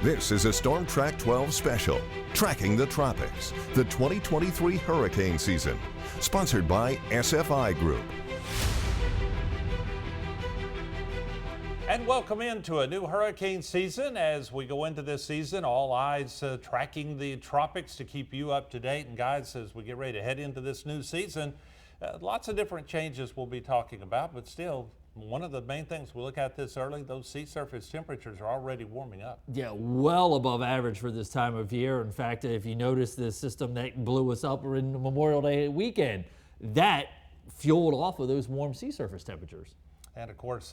This is a Storm Track 12 special, Tracking the Tropics, the 2023 hurricane season, sponsored by SFI Group. And welcome into a new hurricane season. As we go into this season, all eyes tracking the tropics to keep you up to date. And guys, as we get ready to head into this new season, lots of different changes we'll be talking about, but still, one of the main things we look at this early, those sea surface temperatures are already warming up. Yeah, well above average for this time of year. In fact, if you notice the system that blew us up in Memorial Day weekend, that fueled off of those warm sea surface temperatures. And of course,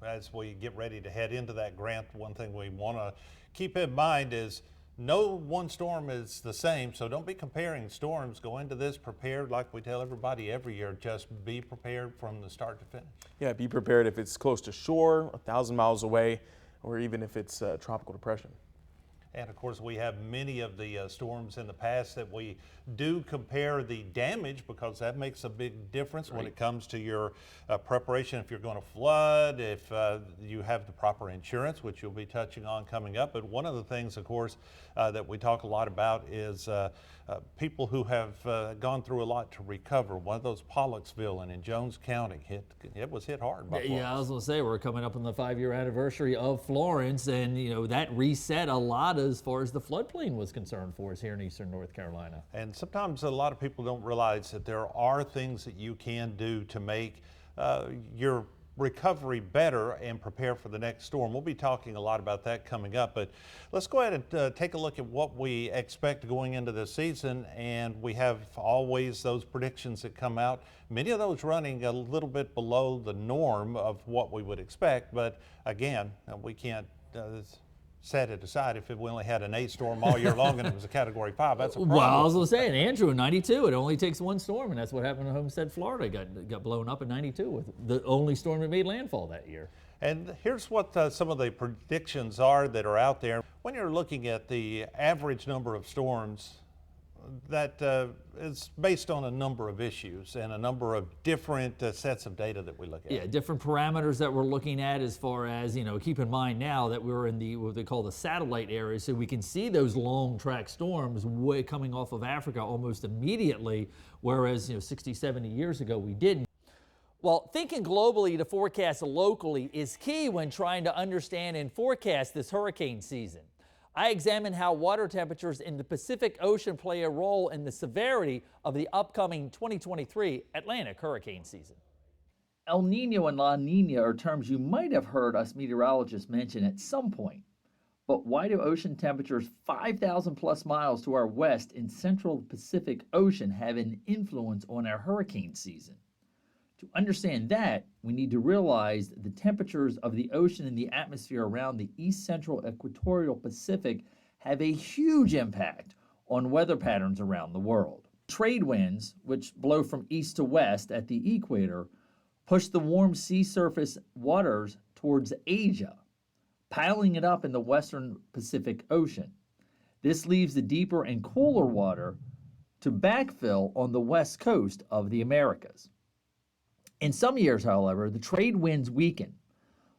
as we get ready to head into that, Grant, one thing we want to keep in mind is no one storm is the same, so don't be comparing storms. Go into this prepared, like we tell everybody every year, just be prepared from the start to finish. Yeah, be prepared if it's close to shore, 1,000 miles away, or even if it's a tropical depression. And of course, we have many of the storms in the past that we do compare the damage, because that makes a big difference when it comes to your preparation. If you're going to flood, if you have the proper insurance, which you'll be touching on coming up. But one of the things, of course, that we talk a lot about is people who have gone through a lot to recover. One of those, Pollocksville and in Jones County, it was hit hard by Florence. Yeah, I was going to say, we're coming up on the 5-year anniversary of Florence, and you know that reset a lot as far as the floodplain was concerned for us here in eastern North Carolina. And sometimes a lot of people don't realize that there are things that you can do to make your recovery better and prepare for the next storm. We'll be talking a lot about that coming up, but let's go ahead and take a look at what we expect going into this season. And we have always those predictions that come out, many of those running a little bit below the norm of what we would expect. But again, we can't set it aside. If we only had an 8 storm all year long and it was a Category 5, that's a problem. Well, I was going to say, in Andrew in 92, it only takes one storm, and that's what happened in Homestead, Florida. Got blown up in 92 with the only storm that made landfall that year. And here's what some of the predictions are that are out there. When you're looking at the average number of storms, that is based on a number of issues and a number of different sets of data that we look at. Yeah, different parameters that we're looking at, as far as, you know, keep in mind now that we're in the what they call the satellite area, so we can see those long track storms coming off of Africa almost immediately, whereas 60, 70 years ago we didn't. Well, thinking globally to forecast locally is key when trying to understand and forecast this hurricane season. I examine how water temperatures in the Pacific Ocean play a role in the severity of the upcoming 2023 Atlantic hurricane season. El Nino and La Nina are terms you might have heard us meteorologists mention at some point. But why do ocean temperatures 5,000 plus miles to our west in central Pacific Ocean have an influence on our hurricane season? To understand that, we need to realize the temperatures of the ocean and the atmosphere around the east central equatorial Pacific have a huge impact on weather patterns around the world. Trade winds, which blow from east to west at the equator, push the warm sea surface waters towards Asia, piling it up in the western Pacific Ocean. This leaves the deeper and cooler water to backfill on the west coast of the Americas. In some years, however, the trade winds weaken.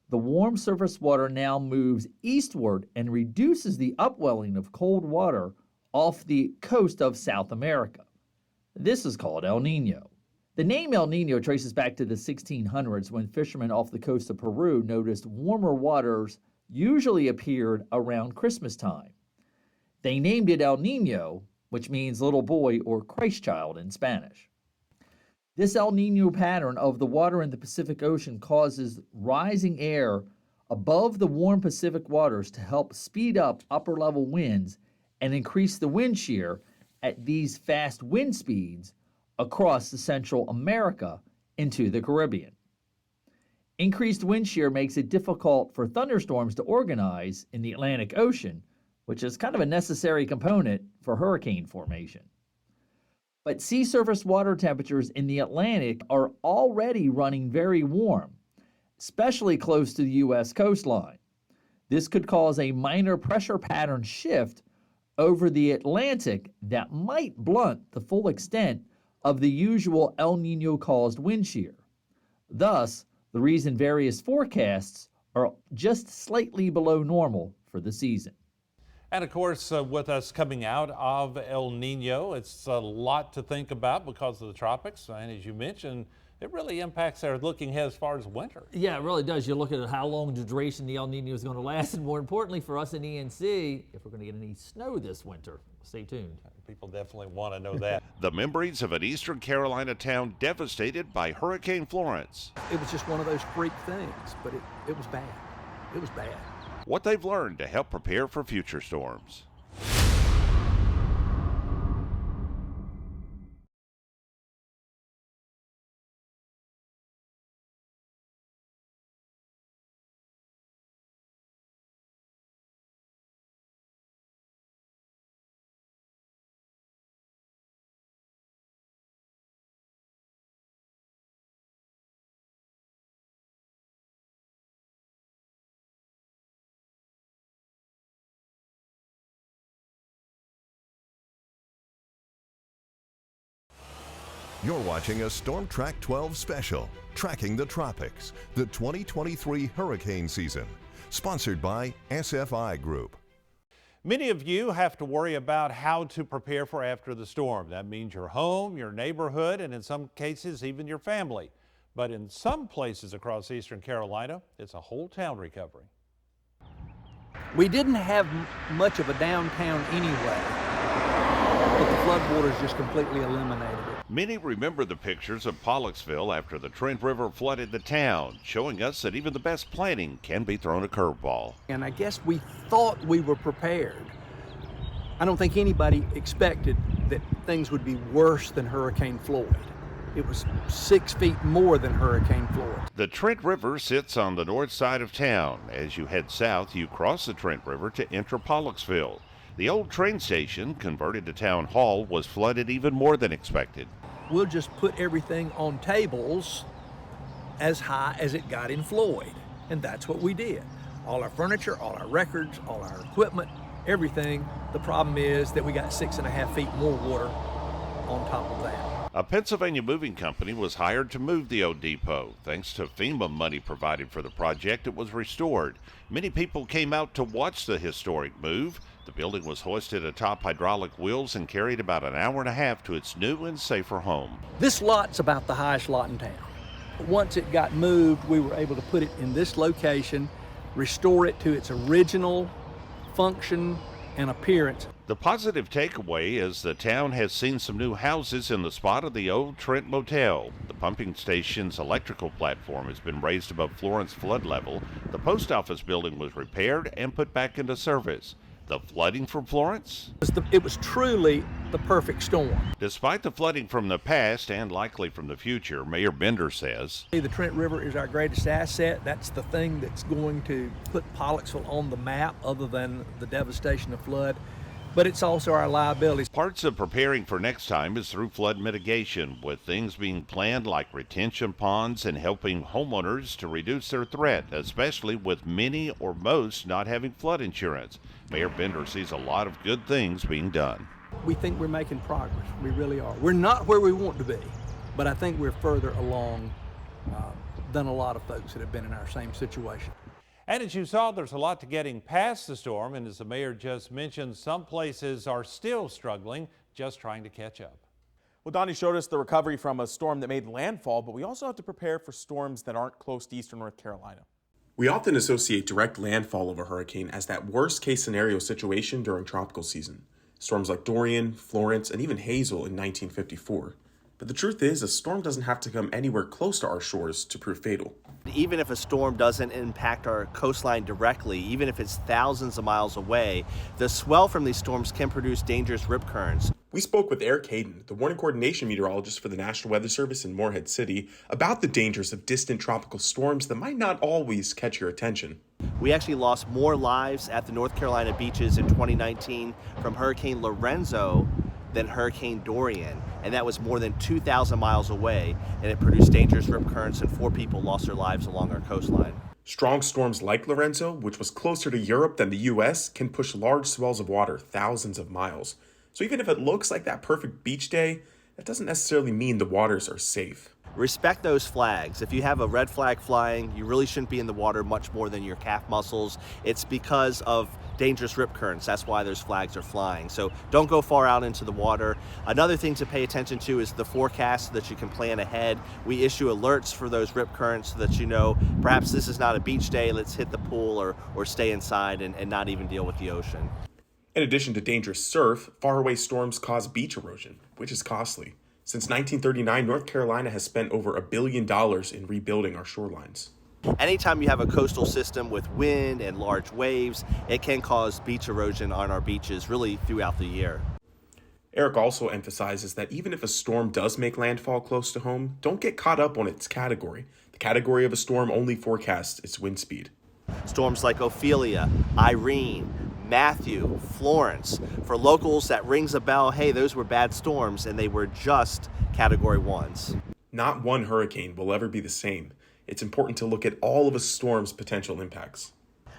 The warm surface water now moves eastward and reduces the upwelling of cold water off the coast of South America. This is called El Nino. The name El Nino traces back to the 1600s, when fishermen off the coast of Peru noticed warmer waters usually appeared around Christmas time. They named it El Nino, which means little boy or Christ child in Spanish. This El Nino pattern of the water in the Pacific Ocean causes rising air above the warm Pacific waters to help speed up upper-level winds and increase the wind shear at these fast wind speeds across the Central America into the Caribbean. Increased wind shear makes it difficult for thunderstorms to organize in the Atlantic Ocean, which is kind of a necessary component for hurricane formation. But sea surface water temperatures in the Atlantic are already running very warm, especially close to the U.S. coastline. This could cause a minor pressure pattern shift over the Atlantic that might blunt the full extent of the usual El Nino-caused wind shear. Thus, the reason various forecasts are just slightly below normal for the season. And of course, with us coming out of El Nino, it's a lot to think about because of the tropics. And as you mentioned, it really impacts our looking ahead as far as winter. Yeah, it really does. You look at how long the duration the El Nino is going to last, and more importantly for us in ENC, if we're going to get any snow this winter. Stay tuned. People definitely want to know that. The memories of an Eastern Carolina town devastated by Hurricane Florence. It was just one of those freak things, but it was bad. It was bad. What they've learned to help prepare for future storms. You're watching a Storm Track 12 special, Tracking the Tropics, the 2023 hurricane season, sponsored by SFI Group. Many of you have to worry about how to prepare for after the storm. That means your home, your neighborhood, and in some cases, even your family. But in some places across Eastern Carolina, it's a whole town recovering. We didn't have much of a downtown anyway, but the floodwaters just completely eliminated it. Many remember the pictures of Pollocksville after the Trent River flooded the town, showing us that even the best planning can be thrown a curveball. And I guess we thought we were prepared. I don't think anybody expected that things would be worse than Hurricane Floyd. It was 6 feet more than Hurricane Floyd. The Trent River sits on the north side of town. As you head south, you cross the Trent River to enter Pollocksville. The old train station, converted to town hall, was flooded even more than expected. We'll just put everything on tables as high as it got in Floyd. And that's what we did. All our furniture, all our records, all our equipment, everything. The problem is that we got 6.5 feet more water on top of that. A Pennsylvania moving company was hired to move the old depot. Thanks to FEMA money provided for the project, it was restored. Many people came out to watch the historic move. The building was hoisted atop hydraulic wheels and carried about an hour and a half to its new and safer home. This lot's about the highest lot in town. Once it got moved, we were able to put it in this location, restore it to its original function and appearance. The positive takeaway is the town has seen some new houses in the spot of the old Trent Motel. The pumping station's electrical platform has been raised above Florence flood level. The post office building was repaired and put back into service. The flooding from Florence? It was truly the perfect storm. Despite the flooding from the past and likely from the future, Mayor Bender says, The Trent River is our greatest asset. That's the thing that's going to put Pollocksville on the map other than the devastation of flood. But it's also our liabilities. Parts of preparing for next time is through flood mitigation, with things being planned like retention ponds and helping homeowners to reduce their threat, especially with many or most not having flood insurance. Mayor Bender sees a lot of good things being done. We think we're making progress. We really are. We're not where we want to be, but I think we're further along than a lot of folks that have been in our same situation. And as you saw, there's a lot to getting past the storm, and as the mayor just mentioned, some places are still struggling, just trying to catch up. Well, Donnie showed us the recovery from a storm that made landfall, but we also have to prepare for storms that aren't close to eastern North Carolina. We often associate direct landfall of a hurricane as that worst case scenario situation during tropical season. Storms like Dorian, Florence, and even Hazel in 1954. But the truth is, a storm doesn't have to come anywhere close to our shores to prove fatal. Even if a storm doesn't impact our coastline directly, even if it's thousands of miles away, the swell from these storms can produce dangerous rip currents. We spoke with Eric Hayden, the warning coordination meteorologist for the National Weather Service in Morehead City, about the dangers of distant tropical storms that might not always catch your attention. We actually lost more lives at the North Carolina beaches in 2019 from Hurricane Lorenzo than Hurricane Dorian, and that was more than 2,000 miles away, and it produced dangerous rip currents, and 4 people lost their lives along our coastline. Strong storms like Lorenzo, which was closer to Europe than the U.S., can push large swells of water thousands of miles. So even if it looks like that perfect beach day, that doesn't necessarily mean the waters are safe. Respect those flags. If you have a red flag flying, you really shouldn't be in the water much more than your calf muscles. It's because of dangerous rip currents. That's why those flags are flying. So don't go far out into the water. Another thing to pay attention to is the forecast so that you can plan ahead. We issue alerts for those rip currents so that you know perhaps this is not a beach day, let's hit the pool or stay inside and not even deal with the ocean. In addition to dangerous surf, faraway storms cause beach erosion, which is costly. Since 1939, North Carolina has spent over $1 billion in rebuilding our shorelines. Anytime you have a coastal system with wind and large waves, it can cause beach erosion on our beaches really throughout the year. Eric also emphasizes that even if a storm does make landfall close to home, don't get caught up on its category. The category of a storm only forecasts its wind speed. Storms like Ophelia, Irene, Matthew, Florence. For locals, that rings a bell. Hey, those were bad storms, and they were just Category 1s. Not one hurricane will ever be the same. It's important to look at all of a storm's potential impacts.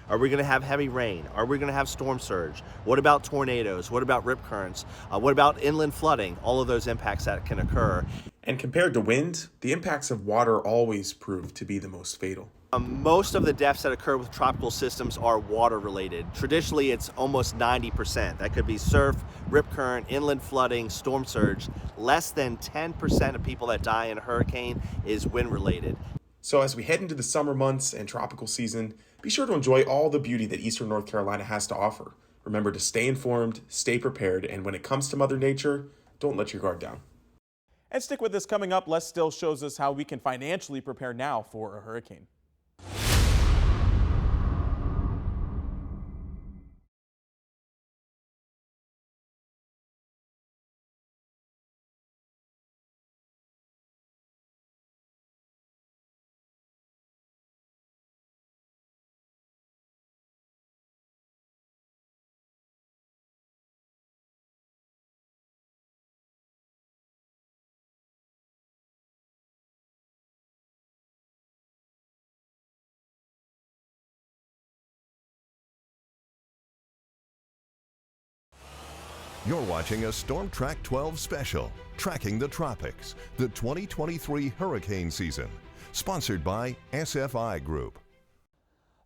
Are we going to have heavy rain? Are we going to have storm surge? What about tornadoes? What about rip currents? What about inland flooding? All of those impacts that can occur. And compared to wind, the impacts of water always prove to be the most fatal. Most of the deaths that occur with tropical systems are water related. Traditionally, it's almost 90%. That could be surf, rip current, inland flooding, storm surge. Less than 10% of people that die in a hurricane is wind related. So as we head into the summer months and tropical season, be sure to enjoy all the beauty that Eastern North Carolina has to offer. Remember to stay informed, stay prepared, and when it comes to Mother Nature, don't let your guard down. And stick with us. Coming up, Les Still shows us how we can financially prepare now for a hurricane. You're watching a Storm Track 12 special, Tracking the Tropics, the 2023 hurricane season, sponsored by SFI Group.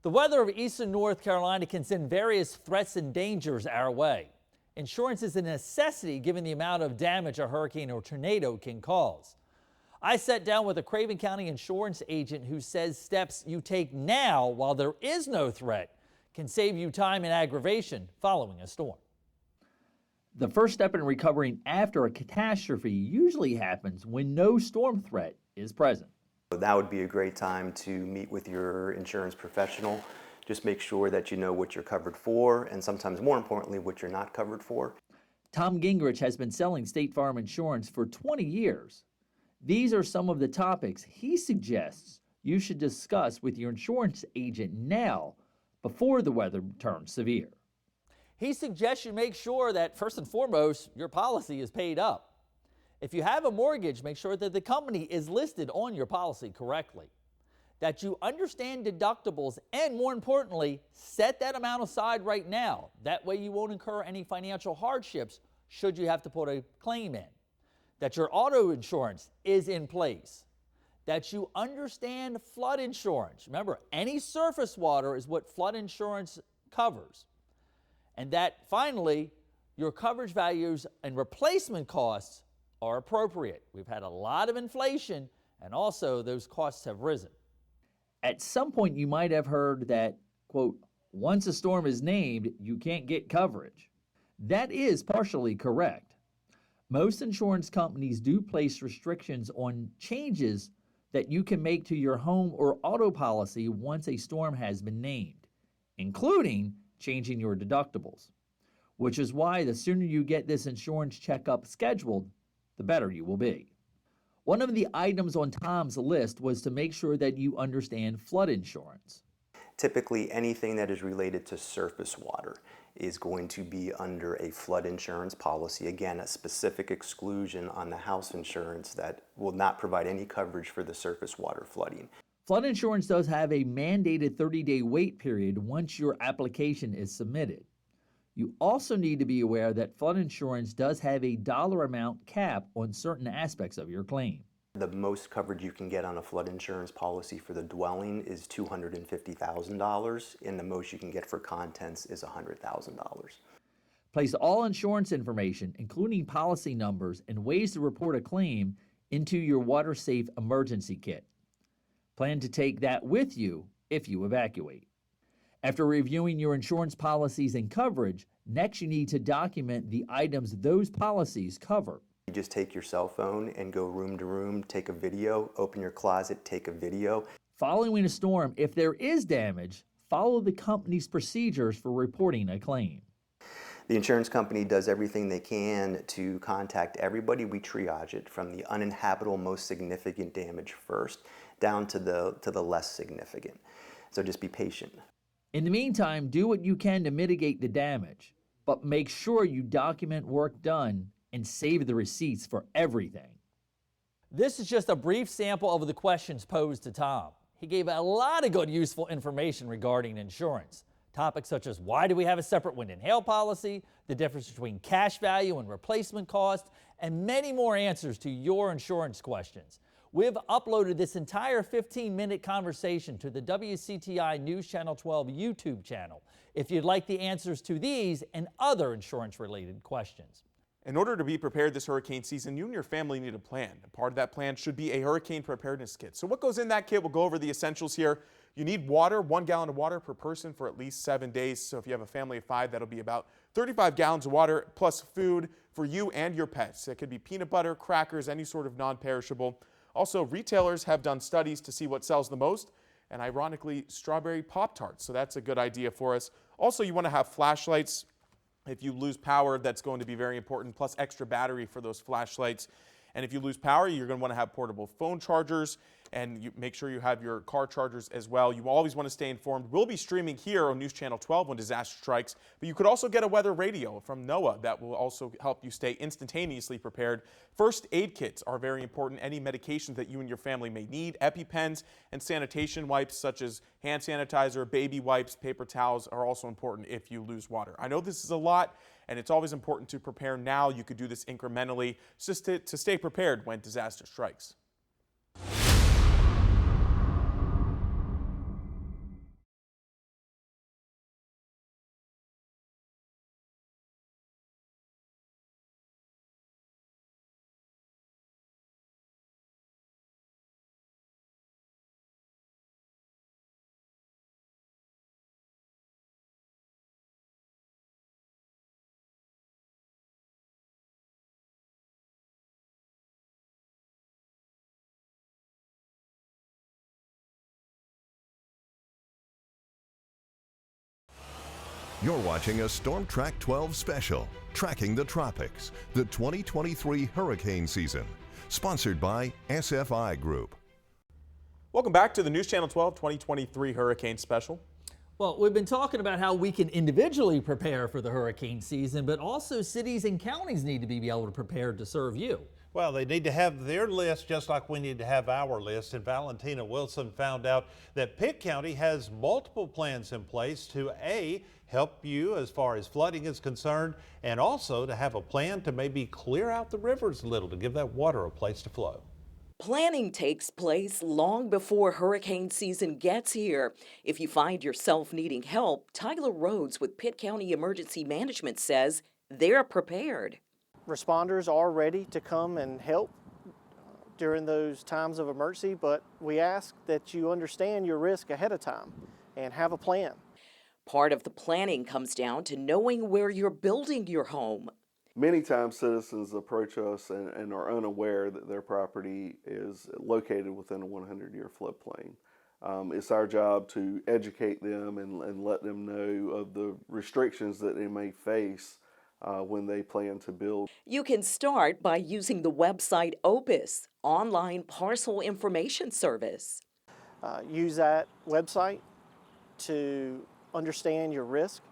The weather of eastern North Carolina can send various threats and dangers our way. Insurance is a necessity given the amount of damage a hurricane or tornado can cause. I sat down with a Craven County insurance agent who says steps you take now while there is no threat can save you time and aggravation following a storm. The first step in recovering after a catastrophe usually happens when no storm threat is present. That would be a great time to meet with your insurance professional. Just make sure that you know what you're covered for, and sometimes more importantly, what you're not covered for. Tom Gingrich has been selling State Farm insurance for 20 years. These are some of the topics he suggests you should discuss with your insurance agent now before the weather turns severe. He suggests you make sure that, first and foremost, your policy is paid up. If you have a mortgage, make sure that the company is listed on your policy correctly, that you understand deductibles, and more importantly, set that amount aside right now. That way you won't incur any financial hardships should you have to put a claim in, that your auto insurance is in place, that you understand flood insurance. Remember, any surface water is what flood insurance covers. And that finally, your coverage values and replacement costs are appropriate. We've had a lot of inflation, and also those costs have risen. At some point, you might have heard that, quote, once a storm is named, you can't get coverage. That is partially correct. Most insurance companies do place restrictions on changes that you can make to your home or auto policy once a storm has been named, including changing your deductibles, which is why the sooner you get this insurance checkup scheduled, the better you will be. One of the items on Tom's list was to make sure that you understand flood insurance. Typically, anything that is related to surface water is going to be under a flood insurance policy. Again, a specific exclusion on the house insurance that will not provide any coverage for the surface water flooding. Flood insurance does have a mandated 30-day wait period once your application is submitted. You also need to be aware that flood insurance does have a dollar amount cap on certain aspects of your claim. The most coverage you can get on a flood insurance policy for the dwelling is $250,000, and the most you can get for contents is $100,000. Place all insurance information, including policy numbers and ways to report a claim, into your WaterSafe emergency kit. Plan to take that with you if you evacuate. After reviewing your insurance policies and coverage, next you need to document the items those policies cover. You just take your cell phone and go room to room, take a video, open your closet, take a video. Following a storm, if there is damage, follow the company's procedures for reporting a claim. The insurance company does everything they can to contact everybody. We triage it from the uninhabitable, most significant damage first, down to the less significant. So just be patient. In the meantime, do what you can to mitigate the damage, but make sure you document work done and save the receipts for everything. This is just a brief sample of the questions posed to Tom. He gave a lot of good, useful information regarding insurance. Topics such as why do we have a separate wind and hail policy, the difference between cash value and replacement cost, and many more answers to your insurance questions. We've uploaded this entire 15-minute conversation to the WCTI News Channel 12 YouTube channel if you'd like the answers to these and other insurance-related questions. In order to be prepared this hurricane season, you and your family need a plan. And part of that plan should be a hurricane preparedness kit. So what goes in that kit? We'll go over the essentials here. You need water, 1 gallon of water per person for at least 7 days. So if you have a family of 5, that'll be about 35 gallons of water plus food for you and your pets. It could be peanut butter, crackers, any sort of non-perishable. Also, retailers have done studies to see what sells the most, and ironically, strawberry Pop-Tarts. So that's a good idea for us. Also, you want to have flashlights. If you lose power, that's going to be very important, plus extra battery for those flashlights. And if you lose power, you're going to want to have portable phone chargers, and you make sure you have your car chargers as well. You always want to stay informed. We'll be streaming here on News Channel 12 when disaster strikes, but you could also get a weather radio from NOAA that will also help you stay instantaneously prepared. First aid kits are very important. Any medications that you and your family may need, EpiPens and sanitation wipes such as hand sanitizer, baby wipes, paper towels are also important if you lose water. I know this is a lot, and it's always important to prepare now. You could do this incrementally just to stay prepared when disaster strikes. You're watching a Storm Track 12 special, Tracking the Tropics, the 2023 hurricane season, sponsored by SFI Group. Welcome back to the News Channel 12 2023 hurricane special. Well, we've been talking about how we can individually prepare for the hurricane season, but also cities and counties need to be able to prepare to serve you. Well, they need to have their list just like we need to have our list. And Valentina Wilson found out that Pitt County has multiple plans in place to help you as far as flooding is concerned, and also to have a plan to maybe clear out the rivers a little to give that water a place to flow. Planning takes place long before hurricane season gets here. If you find yourself needing help, Tyler Rhodes with Pitt County Emergency Management says they're prepared. Responders are ready to come and help during those times of emergency, but we ask that you understand your risk ahead of time and have a plan. Part of the planning comes down to knowing where you're building your home. Many times citizens approach us and are unaware that their property is located within a 100-year floodplain. It's our job to educate them and let them know of the restrictions that they may face when they plan to build. You can start by using the website Opus, online parcel information service. Use that website to understand your risk.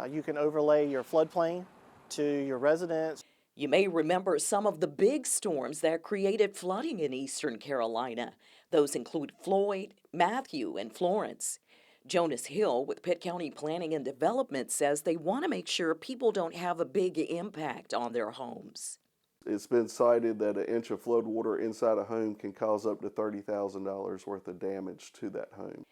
You can overlay your floodplain to your residents. You may remember some of the big storms that created flooding in eastern Carolina. Those include Floyd, Matthew, and Florence. Jonas Hill with Pitt County Planning and Development says they want to make sure people don't have a big impact on their homes. It's been cited that an inch of flood water inside a home can cause up to $30,000 worth of damage to that home.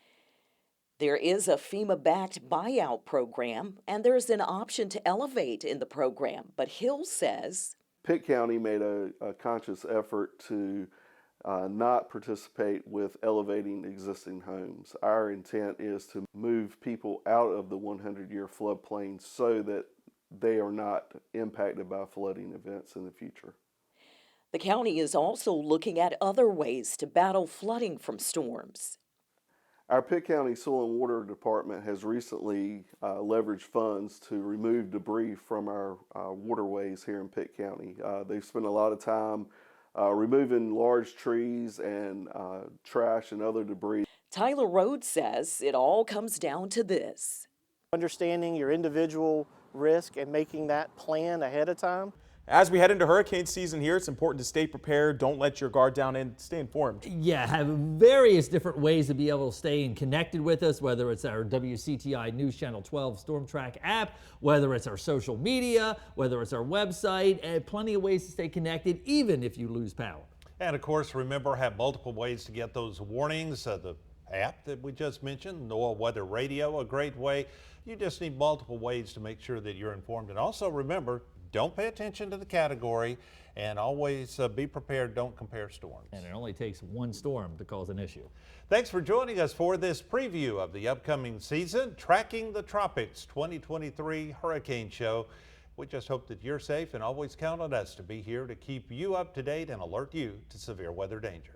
There is a FEMA-backed buyout program, and there's an option to elevate in the program. But Hill says Pitt County made a conscious effort to not participate with elevating existing homes. Our intent is to move people out of the 100-year floodplain so that they are not impacted by flooding events in the future. the county is also looking at other ways to battle flooding from storms. Our Pitt County Soil and Water Department has recently leveraged funds to remove debris from our waterways here in Pitt County. They've spent a lot of time removing large trees and trash and other debris. Tyler Rhodes says it all comes down to this: Understanding your individual risk and making that plan ahead of time. As we head into hurricane season here, it's important to stay prepared. Don't let your guard down and stay informed. Yeah, have various different ways to be able to stay connected with us, whether it's our WCTI News Channel 12 Storm Track app, whether it's our social media, whether it's our website, and plenty of ways to stay connected, even if you lose power. And of course, remember, have multiple ways to get those warnings. The app that we just mentioned, NOAA Weather Radio, a great way. You just need multiple ways to make sure that you're informed. And also remember, don't pay attention to the category, and always be prepared. Don't compare storms. And it only takes one storm to cause an issue. Thanks for joining us for this preview of the upcoming season, Tracking the Tropics 2023 Hurricane Show. We just hope that you're safe, and always count on us to be here to keep you up to date and alert you to severe weather danger.